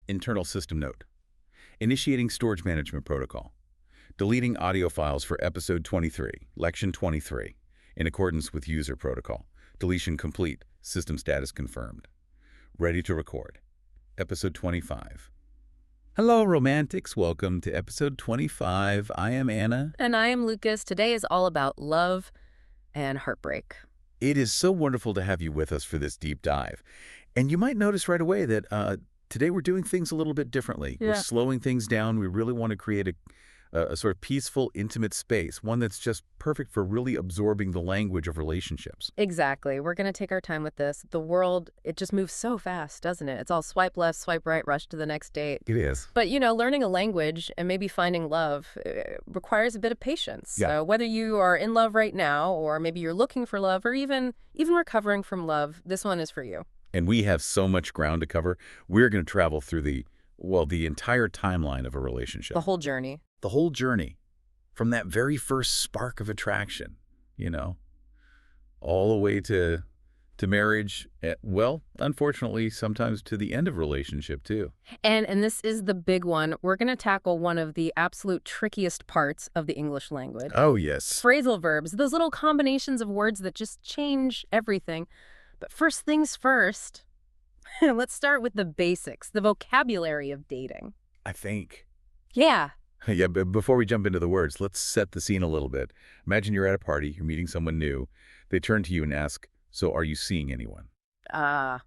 internal system note. Initiating storage management protocol. Deleting audio files for episode 23, lection 23, in accordance with user protocol. Deletion complete. System status confirmed. Ready to record. Episode 25. Hello, romantics. Welcome to episode 25. I am Anna. And I am Lukas. Today is all about love and heartbreak. It is so wonderful to have you with us for this deep dive. And you might notice right away that today we're doing things a little bit differently. Yeah. We're slowing things down. We really want to create a sort of peaceful, intimate space, one that's just perfect for really absorbing the language of relationships. Exactly. We're going to take our time with this. The world, it just moves so fast, doesn't it? It's all swipe left, swipe right, rush to the next date. It is. But, learning a language and maybe finding love requires a bit of patience. Yeah. So whether you are in love right now or maybe you're looking for love or even recovering from love, this one is for you. And we have so much ground to cover. We're going to travel through the entire timeline of a relationship. The whole journey. The whole journey. From that very first spark of attraction, all the way to marriage. Well, unfortunately, sometimes to the end of relationship, too. And this is the big one. We're going to tackle one of the absolute trickiest parts of the English language. Oh, yes. Phrasal verbs, those little combinations of words that just change everything. But first things first, let's start with the basics, the vocabulary of dating. I think. Yeah. Yeah, but before we jump into the words, let's set the scene a little bit. Imagine you're at a party, you're meeting someone new. They turn to you and ask, so are you seeing anyone? The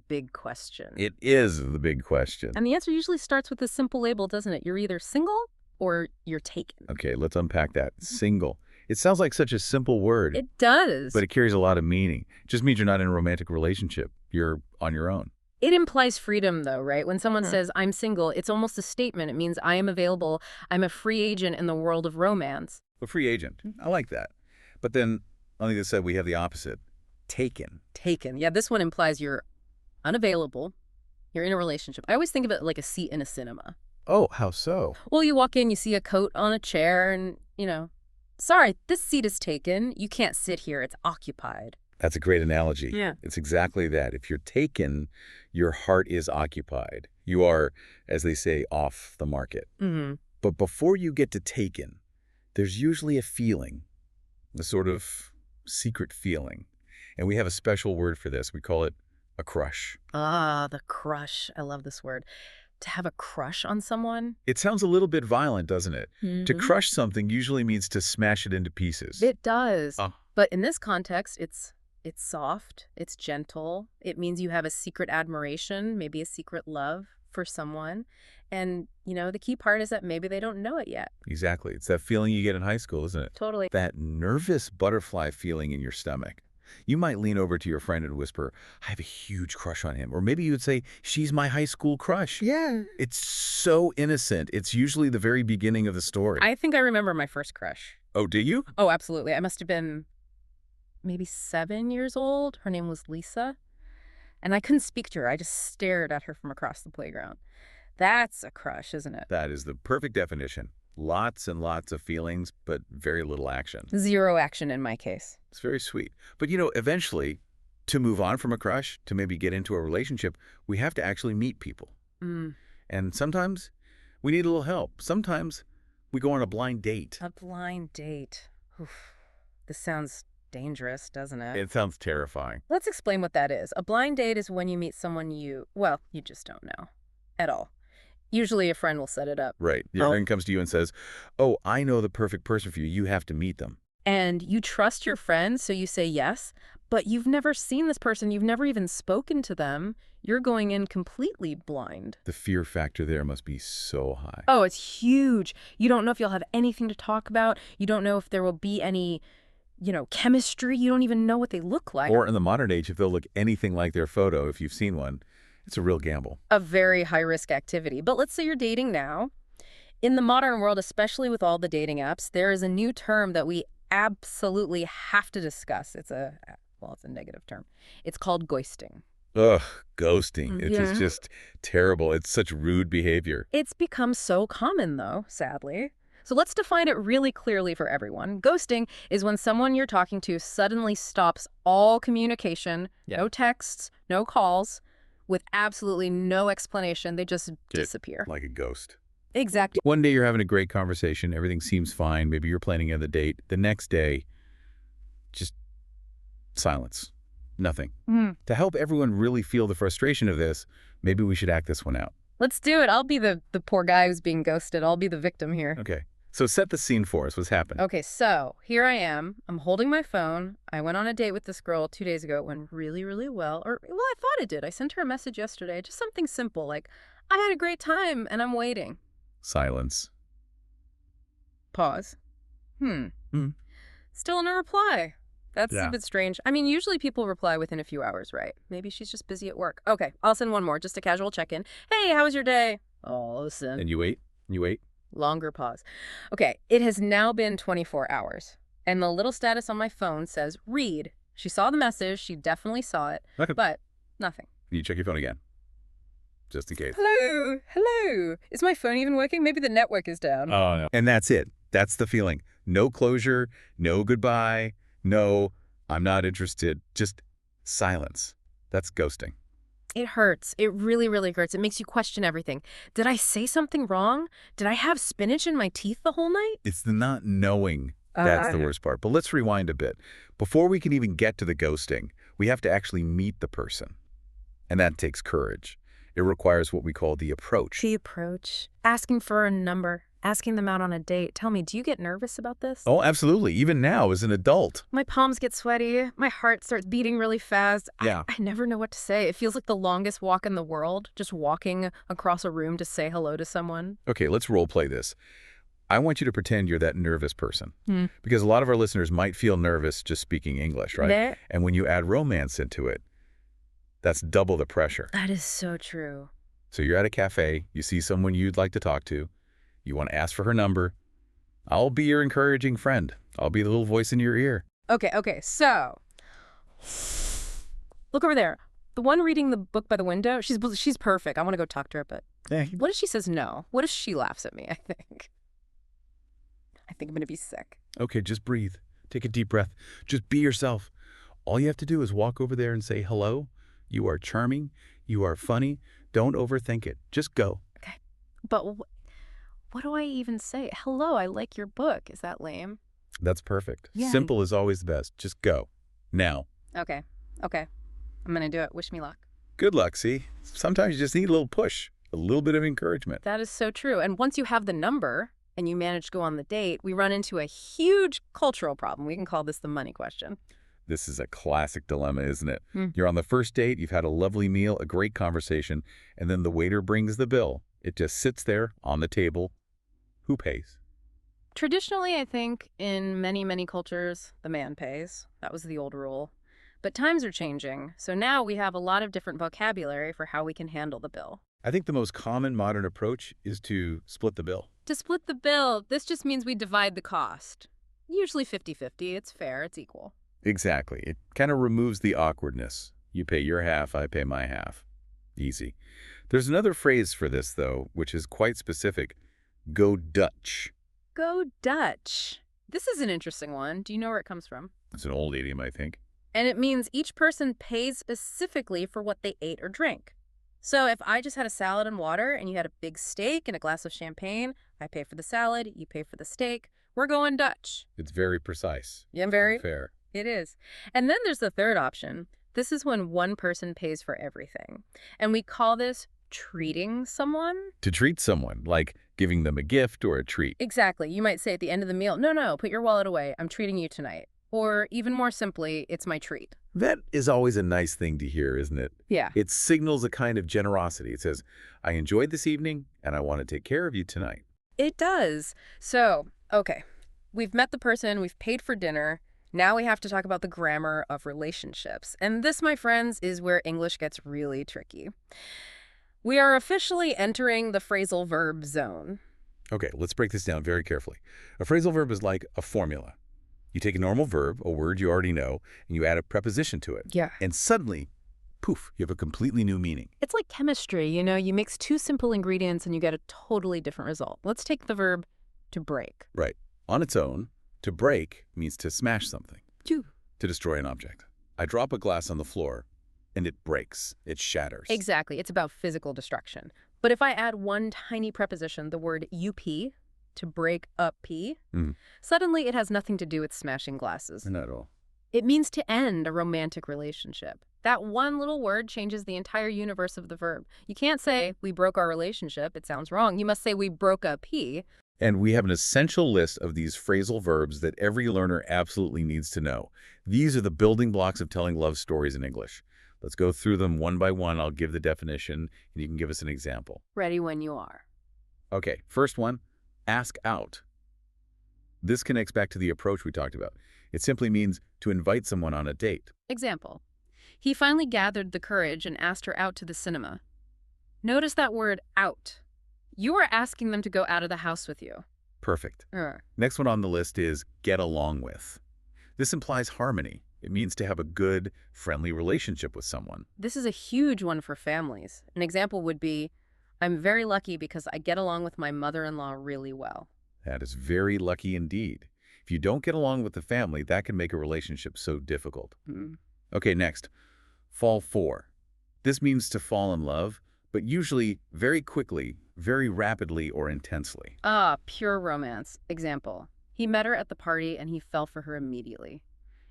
big question. It is the big question. And the answer usually starts with a simple label, doesn't it? You're either single or you're taken. Okay, let's unpack that. Single. It sounds like such a simple word. It does. But it carries a lot of meaning. It just means you're not in a romantic relationship. You're on your own. It implies freedom, though, right? When someone says, I'm single, it's almost a statement. It means I am available. I'm a free agent in the world of romance. A free agent. I like that. But then, on the other side, we have the opposite. Taken. Taken. Yeah, this one implies you're unavailable. You're in a relationship. I always think of it like a seat in a cinema. Oh, how so? Well, you walk in, you see a coat on a chair, and, sorry, this seat is taken. You can't sit here. It's occupied. That's a great analogy. Yeah. It's exactly that. If you're taken, your heart is occupied. You are, as they say, off the market. Mm-hmm. But before you get to taken, there's usually a feeling, a sort of secret feeling. And we have a special word for this. We call it a crush. Ah, the crush. I love this word. To have a crush on someone? It sounds a little bit violent, doesn't it? Mm-hmm. To crush something usually means to smash it into pieces. It does. But in this context, it's soft, it's gentle. It means you have a secret admiration, maybe a secret love for someone. And, the key part is that maybe they don't know it yet. Exactly. It's that feeling you get in high school, isn't it? Totally. That nervous butterfly feeling in your stomach. You might lean over to your friend and whisper, I have a huge crush on him. Or maybe you would say, she's my high school crush. Yeah. It's so innocent. It's usually the very beginning of the story. I think I remember my first crush. Oh, do you? Oh, absolutely. I must have been maybe 7 years old. Her name was Lisa. And I couldn't speak to her. I just stared at her from across the playground. That's a crush, isn't it? That is the perfect definition. Lots and lots of feelings, but very little action. Zero action in my case. It's very sweet. But, eventually, to move on from a crush, to maybe get into a relationship, we have to actually meet people. Mm. And sometimes we need a little help. Sometimes we go on a blind date. A blind date. Oof. This sounds dangerous, doesn't it? It sounds terrifying. Let's explain what that is. A blind date is when you meet someone you just don't know at all. Usually a friend will set it up. Right. Your friend comes to you and says, oh, I know the perfect person for you. You have to meet them. And you trust your friend, so you say yes, but you've never seen this person. You've never even spoken to them. You're going in completely blind. The fear factor there must be so high. Oh, it's huge. You don't know if you'll have anything to talk about. You don't know if there will be any, chemistry. You don't even know what they look like. Or in the modern age, if they'll look anything like their photo, if you've seen one, it's a real gamble. A very high-risk activity. But let's say you're dating now. In the modern world, especially with all the dating apps, there is a new term that we absolutely have to discuss. It's a negative term. It's called ghosting. Ugh, ghosting. It's Yeah. just terrible. It's such rude behavior. It's become so common, though, sadly. So let's define it really clearly for everyone. Ghosting is when someone you're talking to suddenly stops all communication, no texts, no calls, with absolutely no explanation. They just disappear. Like a ghost. Exactly. One day you're having a great conversation. Everything seems fine. Maybe you're planning another date. The next day, just silence. Nothing. To help everyone really feel the frustration of this, maybe we should act this one out. Let's do it. I'll be the poor guy who's being ghosted. I'll be the victim here. Okay. So set the scene for us. What's happened? Okay, so here I am. I'm holding my phone. I went on a date with this girl 2 days ago. It went really, really well. Well, I thought it did. I sent her a message yesterday. Just something simple like, I had a great time and I'm waiting. Silence. Pause. Still no reply. That's a bit strange. I mean, usually people reply within a few hours, right? Maybe she's just busy at work. Okay, I'll send one more, just a casual check-in. Hey, how was your day? Oh, listen. And you wait. You wait. Longer pause. Okay, it has now been 24 hours, and the little status on my phone says, read. She saw the message. She definitely saw it, but nothing. You check your phone again, just in case. Hello? Hello? Is my phone even working? Maybe the network is down. Oh, no. And that's it. That's the feeling. No closure, no goodbye, no, I'm not interested. Just silence. That's ghosting. It hurts. It really, really hurts. It makes you question everything. Did I say something wrong? Did I have spinach in my teeth the whole night? It's the not knowing that's the worst part. But let's rewind a bit. Before we can even get to the ghosting, we have to actually meet the person. And that takes courage. It requires what we call the approach. The approach. Asking for a number. Asking them out on a date. Tell me, do you get nervous about this? Oh, absolutely. Even now, as an adult. My palms get sweaty. My heart starts beating really fast. Yeah. I never know what to say. It feels like the longest walk in the world, just walking across a room to say hello to someone. Okay, let's role play this. I want you to pretend you're that nervous person. Because a lot of our listeners might feel nervous just speaking English, right? And when you add romance into it, that's double the pressure. That is so true. So you're at a cafe. You see someone you'd like to talk to. You want to ask for her number. I'll be your encouraging friend. I'll be the little voice in your ear. Okay, so look over there. The one reading the book by the window, she's perfect. I want to go talk to her, but what if she says no? What if she laughs at me, I think I'm going to be sick. Okay, just breathe. Take a deep breath. Just be yourself. All you have to do is walk over there and say hello. You are charming. You are funny. Don't overthink it. Just go. Okay, but what do I even say? Hello, I like your book. Is that lame? That's perfect. Yeah. Simple is always the best. Just go. Now. Okay. I'm going to do it. Wish me luck. Good luck, see? Sometimes you just need a little push, a little bit of encouragement. That is so true. And once you have the number and you manage to go on the date, we run into a huge cultural problem. We can call this the money question. This is a classic dilemma, isn't it? You're on the first date, you've had a lovely meal, a great conversation, and then the waiter brings the bill. It just sits there on the table. Who pays? Traditionally, I think in many, many cultures, the man pays. That was the old rule. But times are changing, so now we have a lot of different vocabulary for how we can handle the bill. I think the most common modern approach is to split the bill. To split the bill, this just means we divide the cost. Usually 50-50. It's fair. It's equal. Exactly. It kind of removes the awkwardness. You pay your half, I pay my half. Easy. There's another phrase for this, though, which is quite specific. Go Dutch. Go Dutch. This is an interesting one. Do you know where it comes from? It's an old idiom, I think. And it means each person pays specifically for what they ate or drank. So if I just had a salad and water and you had a big steak and a glass of champagne, I pay for the salad, you pay for the steak. We're going Dutch. It's very precise. Yeah, very fair. It is. And then there's the third option. This is when one person pays for everything. And we call this treating someone. To treat someone, like giving them a gift or a treat. Exactly. You might say at the end of the meal, no, put your wallet away. I'm treating you tonight. Or even more simply, it's my treat. That is always a nice thing to hear, isn't it? Yeah. It signals a kind of generosity. It says, I enjoyed this evening and I want to take care of you tonight. It does. So, okay, we've met the person, we've paid for dinner. Now we have to talk about the grammar of relationships. And this, my friends, is where English gets really tricky. We are officially entering the phrasal verb zone. Okay, let's break this down very carefully. A phrasal verb is like a formula. You take a normal verb, a word you already know, and you add a preposition to it. Yeah. And suddenly, poof, you have a completely new meaning. It's like chemistry, you know, you mix two simple ingredients and you get a totally different result. Let's take the verb to break. Right. On its own, to break means to smash something. To destroy an object. I drop a glass on the floor. and it breaks. It shatters. Exactly. It's about physical destruction. But if I add one tiny preposition, the word up, to break up p, suddenly it has nothing to do with smashing glasses. Not at all. It means to end a romantic relationship. That one little word changes the entire universe of the verb. You can't say, we broke our relationship. It sounds wrong. You must say, we broke up p. And we have an essential list of these phrasal verbs that every learner absolutely needs to know. These are the building blocks of telling love stories in English. Let's go through them one by one. I'll give the definition, and you can give us an example. Ready when you are. Okay, first one, ask out. This connects back to the approach we talked about. It simply means to invite someone on a date. Example. He finally gathered the courage and asked her out to the cinema. Notice that word out. You are asking them to go out of the house with you. Perfect. Next one on the list is get along with. This implies harmony. It means to have a good, friendly relationship with someone. This is a huge one for families. An example would be, I'm very lucky because I get along with my mother-in-law really well. That is very lucky indeed. If you don't get along with the family, that can make a relationship so difficult. Okay, next. Fall for. This means to fall in love, but usually very quickly, very rapidly, or intensely. Pure romance. Example. He met her at the party and he fell for her immediately.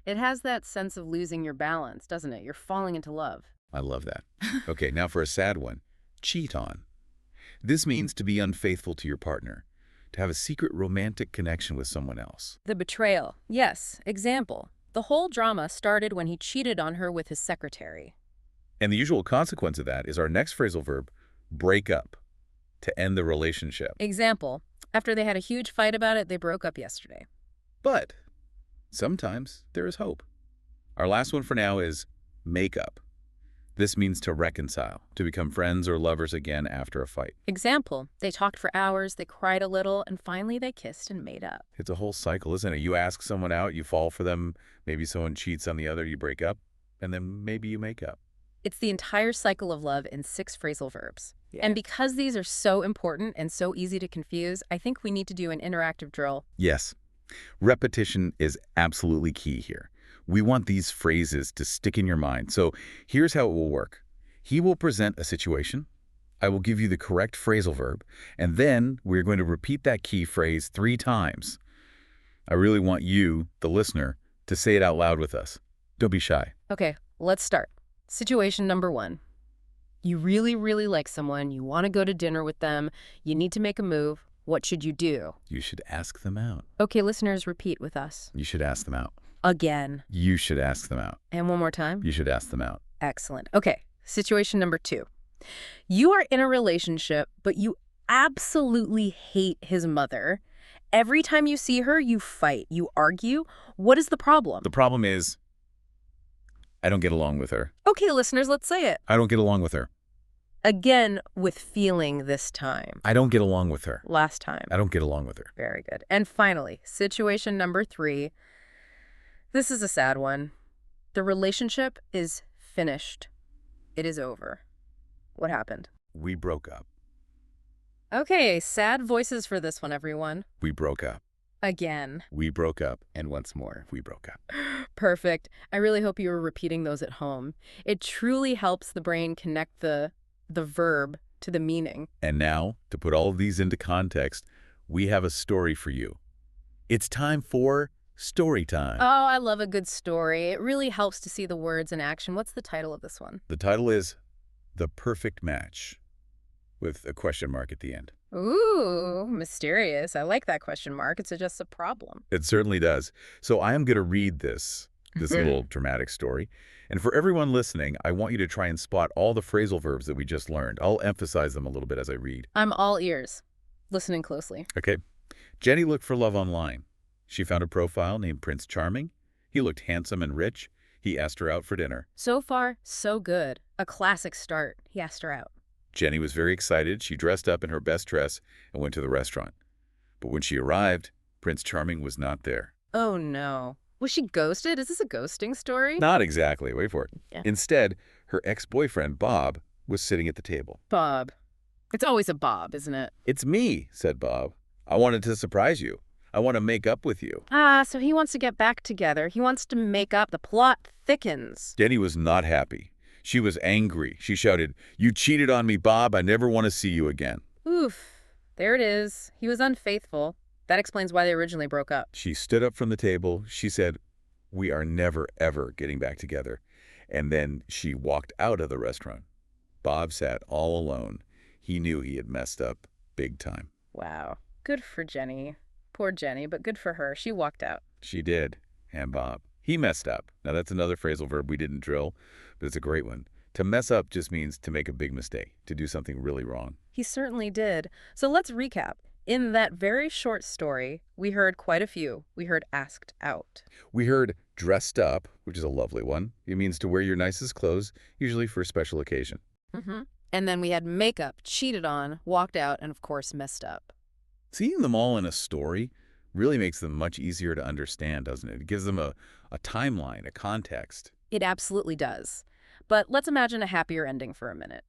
It has that sense of losing your balance, doesn't it? You're falling into love. I love that. Okay, now for a sad one. Cheat on. This means to be unfaithful to your partner, to have a secret romantic connection with someone else. The betrayal. Yes. Example. The whole drama started when he cheated on her with his secretary. And the usual consequence of that is our next phrasal verb, break up, to end the relationship. Example. After they had a huge fight about it, they broke up yesterday. But sometimes there is hope. Our last one for now is make up. This means to reconcile, to become friends or lovers again after a fight. Example. They talked for hours, they cried a little, and finally they kissed and made up. It's a whole cycle, isn't it? You ask someone out, you fall for them, maybe someone cheats on the other, you break up, and then maybe you make up. It's the entire cycle of love in 6 phrasal verbs. And because these are so important and so easy to confuse, I think we need to do an interactive drill. Yes. Repetition is absolutely key here. We want these phrases to stick in your mind. So here's how it will work. He will present a situation. I will give you the correct phrasal verb. And then we're going to repeat that key phrase 3 times. I really want you, the listener, to say it out loud with us. Don't be shy. Okay, let's start. Situation number 1. You really, really like someone. You want to go to dinner with them. You need to make a move. What should you do? You should ask them out. Okay, listeners, repeat with us. You should ask them out. Again. You should ask them out. And one more time. You should ask them out. Excellent. Okay, situation number 2. You are in a relationship, but you absolutely hate his mother. Every time you see her, you fight, you argue. What is the problem? The problem is, I don't get along with her. Okay, listeners, let's say it. I don't get along with her. Again, with feeling this time. I don't get along with her. Last time. I don't get along with her. Very good. And finally, situation number 3. This is a sad one. The relationship is finished. It is over. What happened? We broke up. Okay, sad voices for this one, everyone. We broke up. Again. We broke up. And once more, we broke up. Perfect. I really hope you were repeating those at home. It truly helps the brain connect the verb to the meaning. And now, to put all of these into context, we have a story for you. It's time for Storytime. Oh, I love a good story. It really helps to see the words in action. What's the title of this one? The title is The Perfect Match, with a question mark at the end. Ooh, mysterious. I like that question mark. It suggests a problem. It certainly does. So I am going to read this little dramatic story. And for everyone listening, I want you to try and spot all the phrasal verbs that we just learned. I'll emphasize them a little bit as I read. I'm all ears, listening closely. Okay. Jenny looked for love online. She found a profile named Prince Charming. He looked handsome and rich. He asked her out for dinner. So far, so good. A classic start. He asked her out. Jenny was very excited. She dressed up in her best dress and went to the restaurant. But when she arrived, Prince Charming was not there. Oh, no. Was she ghosted? Is this a ghosting story? Not exactly. Wait for it. Yeah. Instead, her ex-boyfriend, Bob, was sitting at the table. Bob. It's always a Bob, isn't it? It's me, said Bob. I wanted to surprise you. I want to make up with you. So he wants to get back together. He wants to make up. The plot thickens. Jenny was not happy. She was angry. She shouted, "You cheated on me, Bob. I never want to see you again." Oof. There it is. He was unfaithful. That explains why they originally broke up. She stood up from the table. She said, "We are never, ever getting back together." And then she walked out of the restaurant. Bob sat all alone. He knew he had messed up big time. Wow. Good for Jenny. Poor Jenny, but good for her. She walked out. She did. And Bob, he messed up. Now, that's another phrasal verb we didn't drill, but it's a great one. To mess up just means to make a big mistake, to do something really wrong. He certainly did. So let's recap. In that very short story, we heard quite a few. We heard asked out. We heard dressed up, which is a lovely one. It means to wear your nicest clothes, usually for a special occasion. And then we had makeup, cheated on, walked out, and of course messed up. Seeing them all in a story really makes them much easier to understand, doesn't it? It gives them a timeline, a context. It absolutely does. But let's imagine a happier ending for a minute.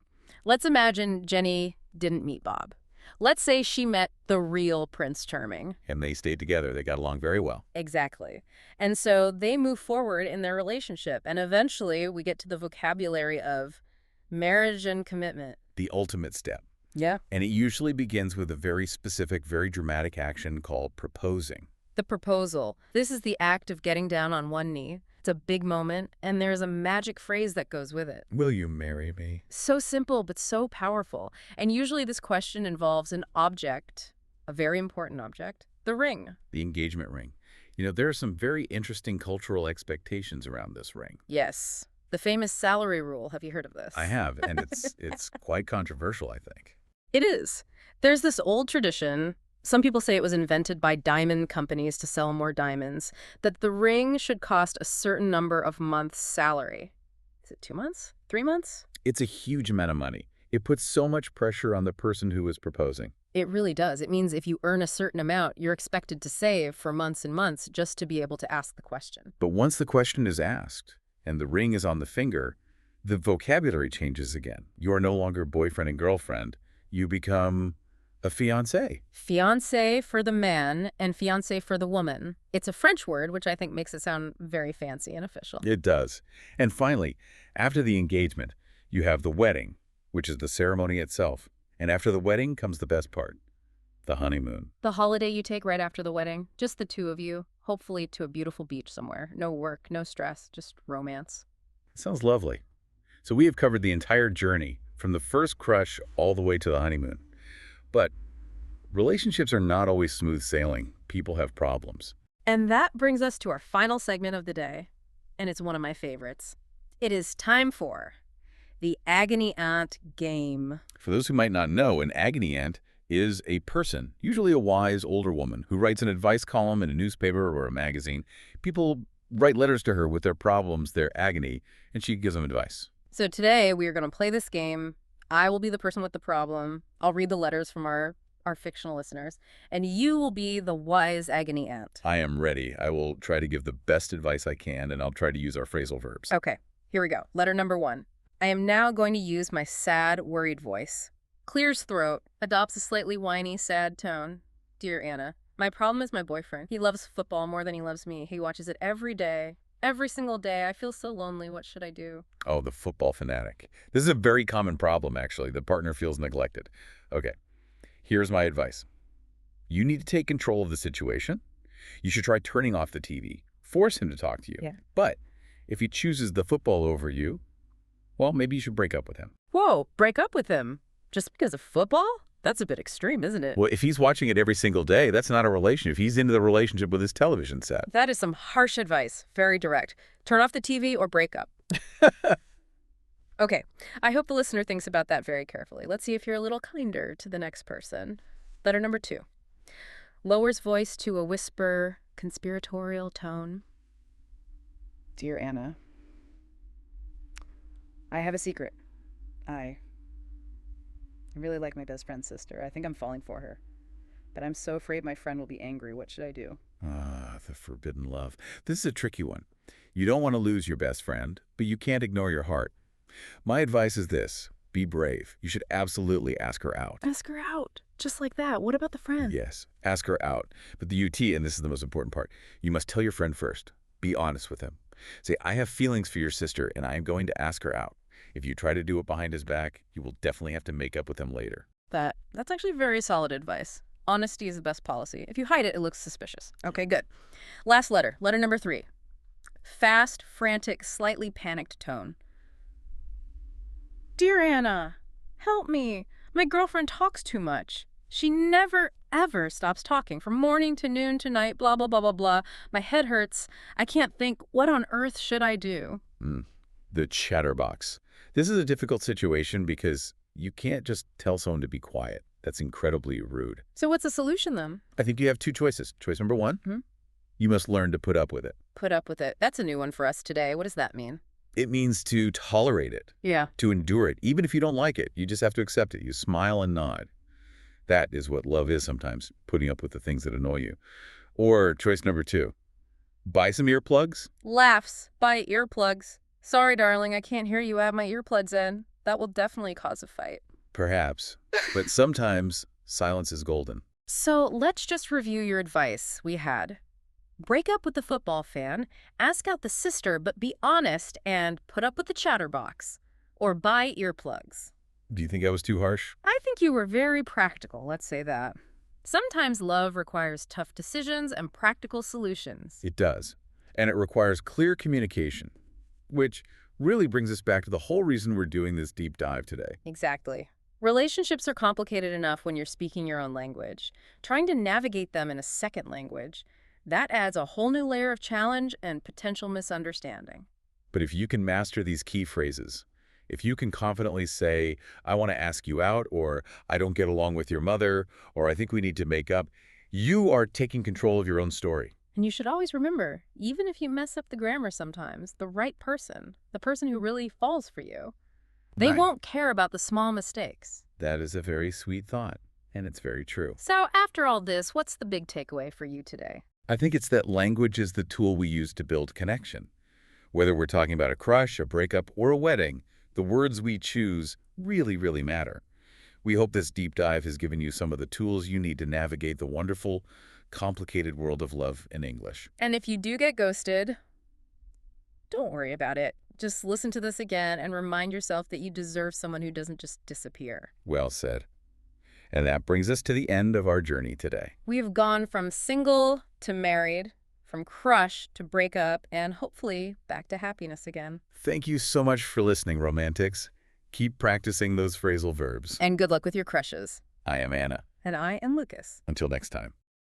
Let's imagine Jenny didn't meet Bob. Let's say she met the real Prince Charming. And they stayed together. They got along very well. Exactly. And so they move forward in their relationship. And eventually we get to the vocabulary of marriage and commitment. The ultimate step. Yeah. And it usually begins with a very specific, very dramatic action called proposing. The proposal. This is the act of getting down on one knee. It's a big moment, and there's a magic phrase that goes with it. Will you marry me? So simple, but so powerful. And usually this question involves an object, a very important object, the ring. The engagement ring. You know, there are some very interesting cultural expectations around this ring. Yes. The famous salary rule. Have you heard of this? I have, and it's quite controversial, I think. It is. There's this old tradition. Some people say it was invented by diamond companies to sell more diamonds, that the ring should cost a certain number of months' salary. Is it 2 months? 3 months? It's a huge amount of money. It puts so much pressure on the person who is proposing. It really does. It means if you earn a certain amount, you're expected to save for months and months just to be able to ask the question. But once the question is asked and the ring is on the finger, the vocabulary changes again. You are no longer boyfriend and girlfriend. You become a fiancé. Fiancé for the man and fiancé for the woman. It's a French word, which I think makes it sound very fancy and official. It does. And finally, after the engagement, you have the wedding, which is the ceremony itself. And after the wedding comes the best part, the honeymoon. The holiday you take right after the wedding, just the two of you, hopefully to a beautiful beach somewhere. No work, no stress, just romance. Sounds lovely. So we have covered the entire journey from the first crush all the way to the honeymoon. But relationships are not always smooth sailing. People have problems. And that brings us to our final segment of the day, and it's one of my favorites. It is time for the Agony Aunt game. For those who might not know, an agony aunt is a person, usually a wise older woman, who writes an advice column in a newspaper or a magazine. People write letters to her with their problems, their agony, and she gives them advice. So today we are going to play this game. I will be the person with the problem. I'll read the letters from our fictional listeners, and you will be the wise agony aunt. I am ready. I will try to give the best advice I can, and I'll try to use our phrasal verbs. Okay, here we go. Letter number 1. I am now going to use my sad, worried voice. Clears throat, adopts a slightly whiny, sad tone. Dear Anna, my problem is my boyfriend. He loves football more than he loves me. He watches it every day. Every single day. I feel so lonely. What should I do? Oh, the football fanatic. This is a very common problem, actually. The partner feels neglected. Okay, here's my advice. You need to take control of the situation. You should try turning off the TV. Force him to talk to you. Yeah. But if he chooses the football over you, well, maybe you should break up with him. Whoa, break up with him? Just because of football? That's a bit extreme, isn't it? Well, if he's watching it every single day, that's not a relationship. He's into the relationship with his television set. That is some harsh advice. Very direct. Turn off the TV or break up. Okay, I hope the listener thinks about that very carefully. Let's see if you're a little kinder to the next person. Letter number 2. Lowers voice to a whisper, conspiratorial tone. Dear Anna, I have a secret. I really like my best friend's sister. I think I'm falling for her. But I'm so afraid my friend will be angry. What should I do? Ah, the forbidden love. This is a tricky one. You don't want to lose your best friend, but you can't ignore your heart. My advice is this. Be brave. You should absolutely ask her out. Ask her out. Just like that. What about the friend? Yes, ask her out. But the UT, and this is the most important part, you must tell your friend first. Be honest with him. Say, I have feelings for your sister, and I am going to ask her out. If you try to do it behind his back, you will definitely have to make up with him later. That's actually very solid advice. Honesty is the best policy. If you hide it, it looks suspicious. Okay, good. Last letter. Letter number 3. Fast, frantic, slightly panicked tone. Dear Anna, help me. My girlfriend talks too much. She never, ever stops talking from morning to noon to night, blah, blah, blah, blah, blah. My head hurts. I can't think. What on earth should I do? The chatterbox. This is a difficult situation because you can't just tell someone to be quiet. That's incredibly rude. So what's the solution then? I think you have 2 choices. Choice number 1, you must learn to put up with it. Put up with it. That's a new one for us today. What does that mean? It means to tolerate it, Yeah. to endure it. Even if you don't like it, you just have to accept it. You smile and nod. That is what love is sometimes, putting up with the things that annoy you. Or choice number 2, buy some earplugs. Laughs. Buy earplugs. Sorry, darling, I can't hear you. I have my earplugs in. That will definitely cause a fight. Perhaps. But sometimes silence is golden. So let's just review your advice. We had break up with the football fan, ask out the sister, but be honest, and put up with the chatterbox. Or buy earplugs. Do you think I was too harsh? I think you were very practical, let's say that. Sometimes love requires tough decisions and practical solutions. It does. And it requires clear communication, which really brings us back to the whole reason we're doing this deep dive today. Exactly. Relationships are complicated enough when you're speaking your own language. Trying to navigate them in a second language, that adds a whole new layer of challenge and potential misunderstanding. But if you can master these key phrases, if you can confidently say, I want to ask you out, or I don't get along with your mother, or I think we need to make up, you are taking control of your own story. And you should always remember, even if you mess up the grammar sometimes, the right person, the person who really falls for you, they Right. won't care about the small mistakes. That is a very sweet thought, and it's very true. So after all this, what's the big takeaway for you today? I think it's that language is the tool we use to build connection. Whether we're talking about a crush, a breakup, or a wedding, the words we choose really, really matter. We hope this deep dive has given you some of the tools you need to navigate the wonderful, complicated world of love in English. And if you do get ghosted, don't worry about it. Just listen to this again and remind yourself that you deserve someone who doesn't just disappear. Well said. And that brings us to the end of our journey today. We have gone from single to married, from crush to breakup, and hopefully back to happiness again. Thank you so much for listening, Romantics. Keep practicing those phrasal verbs. And good luck with your crushes. I am Anna. And I am Lucas. Until next time.